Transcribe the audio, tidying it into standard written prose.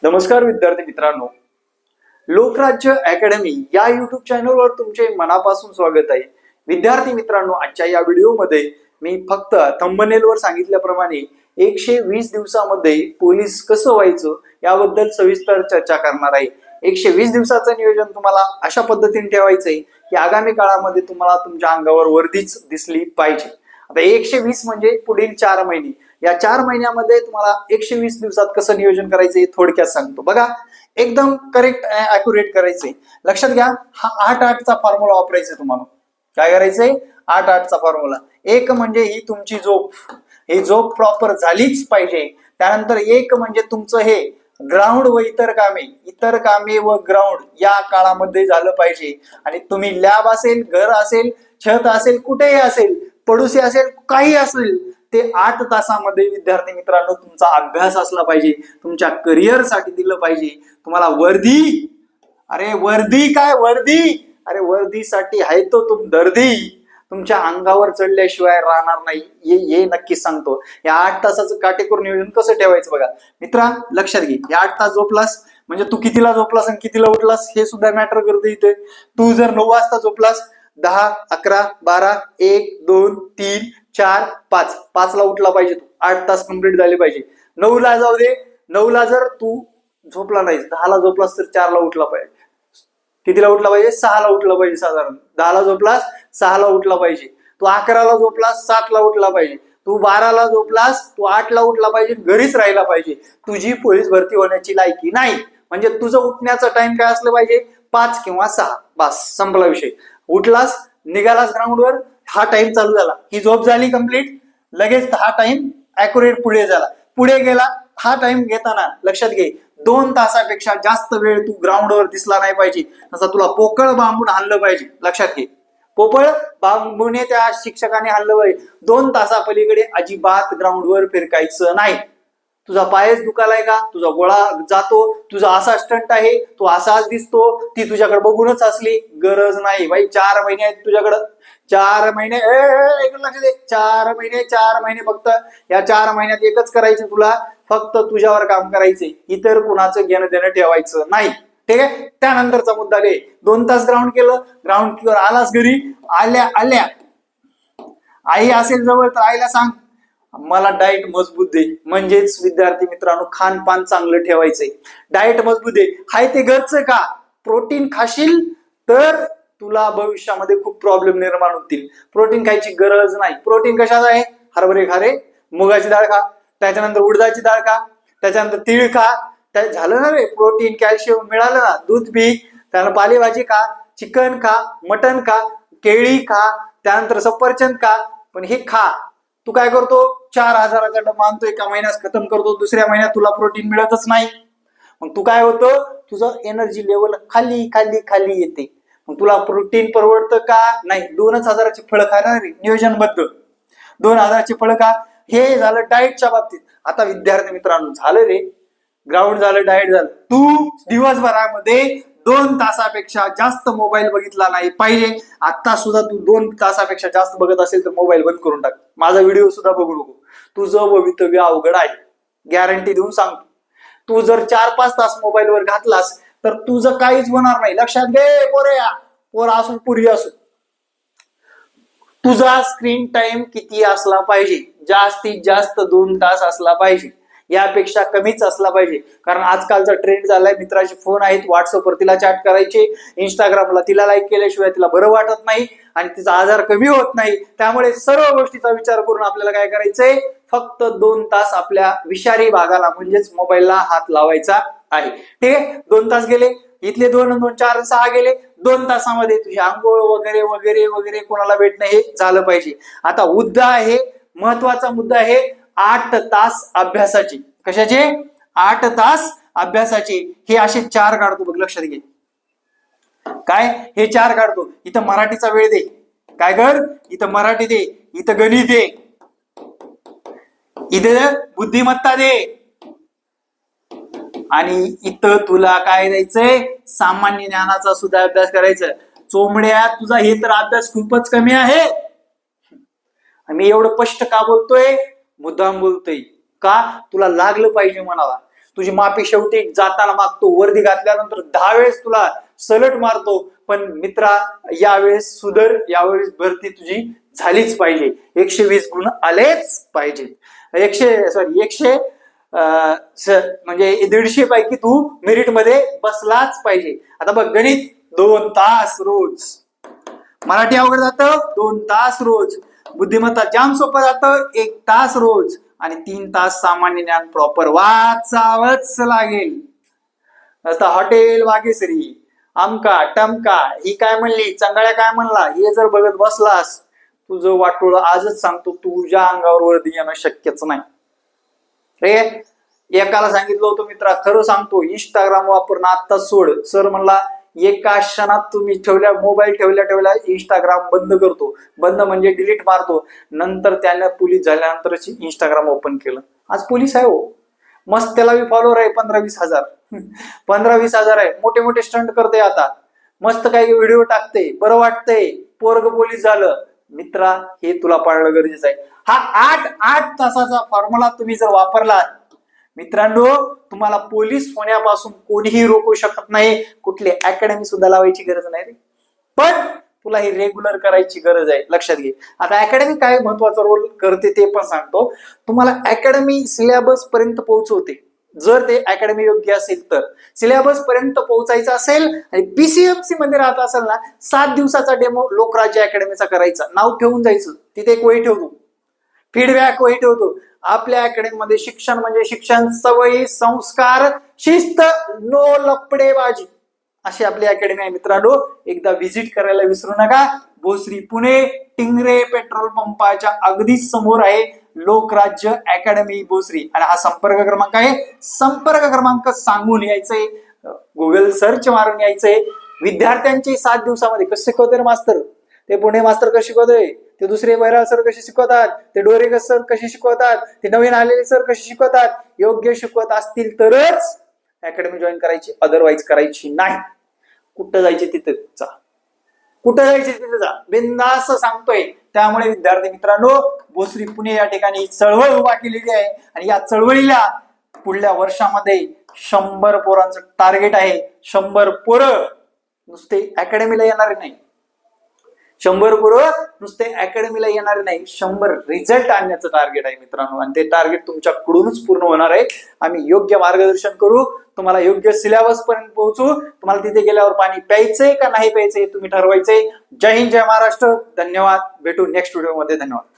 नमस्कार विद्यार्थी मित्रांनो, लोकराज्य अकॅडमी या युट्यूब चॅनलवर तुमचे मनापासून स्वागत आहे। विद्यार्थी मित्रांनो, आजच्या या व्हिडिओमध्ये मी फक्त थंबनेलवर सांगितल्याप्रमाणे 120 दिवसामध्ये पोलीस कसं व्हायचं याबद्दल सविस्तर चर्चा करणार आहे। 120 दिवसाचं नियोजन तुम्हाला अशा पद्धतीने ठेवायचंय की आगामी काळामध्ये तुम्हाला तुमच्या अंगावर वर्दीच दिसली पाहिजे। आता 120 म्हणजे पुढील 4 महिने, या 4 महिन्यामध्ये तुम्हाला 120 दिवसात कसं नियोजन करायचंय थोडक्यात सांगतो बघा। एकदम करेक्ट ॲक्युरेट करायचंय। लक्षात घ्या, हा 8-8 चा फॉर्म्युला वापरायचा तुम्हाला। काय करायचंय? 8-8 चा फॉर्म्युला। एक म्हणजे ही तुमची झोप, ही झोप प्रॉपर झालीच पाहिजे। त्यानंतर एक म्हणजे तुमचं हे ग्राउंड व इतर कामे व ग्राउंड या काळामध्ये झालं पाहिजे। आणि तुम्ही लॅब असेल, घर असेल, छत असेल, कुठेही असेल, पडोसी असेल, काही असेल, ते 8 तासामध्ये विद्यार्थी मित्रांनो तुमचा अभ्यास असला पाहिजे। तुमच्या करिअर साठी दिलं पाहिजे। तुम्हाला वर्दी, अरे वर्दी काय वर्दी, अरे वर्दीसाठी आहे तो तुम दर्दी, तुमच्या अंगावर चढल्याशिवाय राहणार नाही, हे नक्कीच सांगतो। या 8 तासाचं काटेकोर नियोजन कसं ठेवायचं बघा मित्रा, लक्षात घे। या 8 तास झोपलास म्हणजे तू कितीला झोपलास आणि कितीला उठलास हे सुद्धा मॅटर करते इथे। तू जर 9 वाजता झोपलास, 10, 11, 12, 1, 2, 3, 4, 5 ला उठला पाहिजे तू। 8 तास कंप्लीट झाले पाहिजे। 9 ला जाऊ दे, 9 ला जर तू झोपला नाहीस, 10 ला झोपलास तर 4 ला उठला पाहिजे। कितीला उठला पाहिजे? 6 ला उठला पाहिजे साधारण। 10 ला झोपलास, 6 ला उठला पाहिजे। तू 11 ला झोपलास, 7 ला उठला पाहिजे। तू 12 ला झोपलास, तू 8 ला उठला पाहिजे, घरीच राहिला पाहिजे। तुझी पोलीस भरती होण्याची लायकी नाही, म्हणजे तुझं उठण्याचा टाइम काय असलं पाहिजे? 5 किंवा 6, बस संपला विषय। उठलास, निघालास ग्राउंडवर, हा टाइम चालू झाला, ही झोप झाली कंप्लीट, लगेच हा टाइम ॲक्युरेट पुढे झाला, पुढे गेला। हा टाइम घेताना लक्षात घे, 2 तासापेक्षा जास्त वेळ तू ग्राउंडवर दिसला नाही पाहिजे। तसा तुला पोकळ बांबून हाणलं पाहिजे, लक्षात घे। पोपळ बांबूने त्या शिक्षकाने हाणलं पाहिजे। 2 तासापलीकडे अजिबात ग्राउंडवर फिरकायचं नाही। तुझा पायच दुखालाय का? तुझा गोळा जातो, तुझा असा स्टंट आहे, तू असाच दिसतो, ती तुझ्याकडे बघूनच असली, गरज नाही भाई। 4 महिने आहेत तुझ्याकडं, 4 महिने, लक्ष दे, 4 महिने फक्त। या 4 महिन्यात एकच करायचं तुला, फक्त तुझ्यावर काम करायचंय, इतर कुणाचं घेणं देणं ठेवायचं नाही, ठीक आहे। त्यानंतरचा मुद्दा रे, 2 तास ग्राउंड केलं, ग्राउंड आलास घरी, आल्या आई असेल जवळ तर आईला सांग मला डाएट मजबूत दे। म्हणजेच विद्यार्थी मित्रांनो, खानपान चांगलं ठेवायचंय। डाएट मजबूत दे, हाय ते घरचं का? प्रोटीन खाशील तर तुला भविष्यामध्ये खूप प्रॉब्लेम निर्माण होतील। प्रोटीन खायची गरज नाही। प्रोटीन कशात आहे? हरभरे खा रे, मुगाची डाळ खा, त्याच्यानंतर उडदाची डाळ खा, त्याच्यानंतर तीळ खा, झालं ना रे प्रोटीन, कॅल्शियम मिळालं ना। दूध पी, त्यानंतर पालेभाजी खा, चिकन खा, मटन खा, केळी खा, त्यानंतर सफरचंद खा। पण हे खा, तू काय करतो? 4000चा डबा आणतो, एका महिन्यात खतम करतो, दुसऱ्या महिन्यात तुला प्रोटीन मिळतच नाही। मग तू काय होतं? तुझं एनर्जी लेवल खाली खाली खाली येते। मग तुला प्रोटीन परवडतं का? नाही। 2000ची फळं खाणार, नियोजनबद्ध 2000ची फळं खा। हे झालं डाएटच्या बाबतीत। आता विद्यार्थी मित्रांनो, झालं रे ग्राउंड, झालं डाएट झालं, तू दिवसभरामध्ये 2 तासापेक्षा जास्त मोबाईल बघितला नाही पाहिजे। आता सुद्धा तू 2 तासापेक्षा जास्त बघत असेल तर मोबाईल बंद करून टाक, माझा व्हिडिओ सुद्धा बघू नको। तुझं भवितव्य अवघड आहे, गॅरंटी देऊन सांगतो। तू जर 4-5 तास मोबाईलवर घातलास तर तुझं काहीच होणार नाही, लक्षात घे। पोर असो पुरी असो, तुझा स्क्रीन टाइम किती असला पाहिजे? जास्तीत जास्त 2 तास असला पाहिजे, यापेक्षा कमीच असला पाहिजे। कारण आजकालचा ट्रेंड झालाय, मित्राचे फोन आहेत, व्हॉट्सअपवर तिला चॅट करायचे, इंस्टाग्रामला तिला लाईक केल्याशिवाय तिला बरं वाटत नाही आणि तिचा आजार कमी होत नाही। त्यामुळे सर्व गोष्टीचा विचार करून आपल्याला काय करायचंय? फक्त 2 तास आपल्या विषारी भागाला म्हणजेच मोबाईलला हात लावायचा आहे, ठीक आहे। 2 तास गेले, इथले 2 आणि 2 4 6 गेले। 2 तासामध्ये तुझी आंघोळ वगैरे वगैरे वगैरे कोणाला भेटणं हे झालं पाहिजे। आता मुद्दा आहे, महत्वाचा मुद्दा आहे 8 तास अभ्यासाचे। कशाचे? 8 तास अभ्यासाचे। हे असे 4 काढतो बघ, लक्षात घे। काय? हे 4 काढतो। इथं मराठीचा वेळ दे, काय कर? इथं मराठी दे, इथं गणित दे, इथं बुद्धिमत्ता दे, आणि इथं तुला काय द्यायचंय? सामान्य ज्ञानाचा सुद्धा अभ्यास करायचा। चोमड्या, तुझा हे तर अभ्यास खूपच कमी आहे। मी एवढं स्पष्ट का बोलतोय? मुद्दाम बोलतोय का? तुला लागलं पाहिजे मनाला। तुझी माफी शेवटी जाताना मागतो, वर्दी घातल्यानंतर 10 वेळेस तुला सलट मारतो, पण मित्रा यावेळेस सुधर, यावेळेस भरती तुझी झालीच पाहिजे, 120 गुण आलेच पाहिजे, 100 म्हणजे 150 पैकी तू मेरिट मध्ये बसलाच पाहिजे. आता बघ, गणित 2 तास रोज, मराठी अवघड जातं 2 तास रोज, बुद्धिमत्ता जाम सोपं जातं 1 तास रोज, आणि 3 तास सामान्य ज्ञान प्रॉपर वाचावंच लागेल. आता हॉटेल वागेश्री, आमका टमका, ही काय म्हणली, चंगाळ्या काय म्हणला, हे जर बघत बसलास, तुझं वाटोळ आजच सांगतो तुझ्या अंगावर वर्दी येणं शक्यच नाही रे. एकाला सांगितलं होतं मित्रा, खरं सांगतो, इंस्टाग्राम वापरणं आता सोड. सर म्हणला एका क्षणात तुम्ही मोबाईल ठेवल्या इंस्टाग्राम बंद करतो. बंद म्हणजे डिलीट मारतो. नंतर त्याने पोलीस झाल्यानंतरच इंस्टाग्राम ओपन केलं. आज पोलीस आहे हो, मस्त, त्याला बी फॉलोअर आहे 15-20 हजार 15-20 हजार आहे. मोठे मोठे स्टंट करते आता, मस्त काही व्हिडिओ टाकते, बरं वाटतंय, पोरग पोलीस झालं. मित्रा हे तुला पाळणं गरजेचं आहे. हा 8 तासाचा फॉर्म्युला तुम्ही जर वापरला मित्रांनो, तुम्हाला पोलीस होण्यापासून कोणीही रोखू शकत नाही. कुठली अकॅडमी सुद्धा लावायची गरज नाही रे, पण तुला ही रेग्युलर करायची गरज आहे, लक्षात घे. आता अकॅडमी काय महत्वाचा रोल करते ते पण सांगतो तुम्हाला. अकॅडमी सिलेबस पर्यंत पोहोचवते, जर ते अकॅडमी योग्य असेल तर. सिलेबस पर्यंत पोहोचायचं असेल आणि पीसीएमसी मध्ये राहत असेल ना, 7 दिवसाचा डेमो लोकराज्य अकॅडमीचा करायचा, नाव ठेवून जायचं, तिथे एक वही ठेवतो, फीडबॅक वही ठेवतो. आपल्या अकॅडमीमध्ये शिक्षण म्हणजे शिक्षण, सवयी, संस्कार, शिस्त, नो लपडेबाजी, अशी आपली अकॅडमी आहे मित्रांनो. एकदा व्हिजिट करायला विसरू नका. भोसरी पुणे, टिंगरे पेट्रोल पंपाच्या अगदीच समोर आहे लोकराज्य अकॅडमी भोसरी. आणि हा संपर्क क्रमांक आहे, संपर्क क्रमांक सांगून यायचंय, गुगल सर्च मारून यायचंय. विद्यार्थ्यांचे 7 दिवसामध्ये कसं शिकवते मास्तर, ते पुणे मास्तर कसं शिकवतोय, ते दुसरे बैराळ सर कसे शिकवतात, ते डोरेकर सर कसे शिकवतात, ते नवीन आलेले सर कसे शिकवतात, योग्य शिकवत असतील तरच अकॅडमी जॉईन करायची, अदरवाईज करायची नाही. कुठं जायचे तिथे जा, कुठं जायचे तिथे जा, बिनधास्त सांगतोय. त्यामुळे विद्यार्थी मित्रांनो, भोसरी पुणे या ठिकाणी चळवळ उभा केलेली आहे, आणि या चळवळीला पुढल्या वर्षामध्ये 100 पोरांचं टार्गेट आहे. 100 पोरं नुसते अकॅडमीला येणारे नाही, 100 पोरं नुसते अकॅडमीला येणारे नाही, 100 रिझल्ट आणण्याचं टार्गेट आहे मित्रांनो. आणि ते टार्गेट तुमच्याकडूनच पूर्ण होणार आहे. आम्ही योग्य मार्गदर्शन करू, तुम्हाला योग्य सिलेबस पर्यंत पोहोचू. तुम्हाला तिथे गेल्यावर पाणी प्यायचंय का नाही प्यायचंय तुम्ही ठरवायचंय. जय हिंद, जय महाराष्ट्र. धन्यवाद. भेटू नेक्स्ट व्हिडिओ मध्ये. धन्यवाद.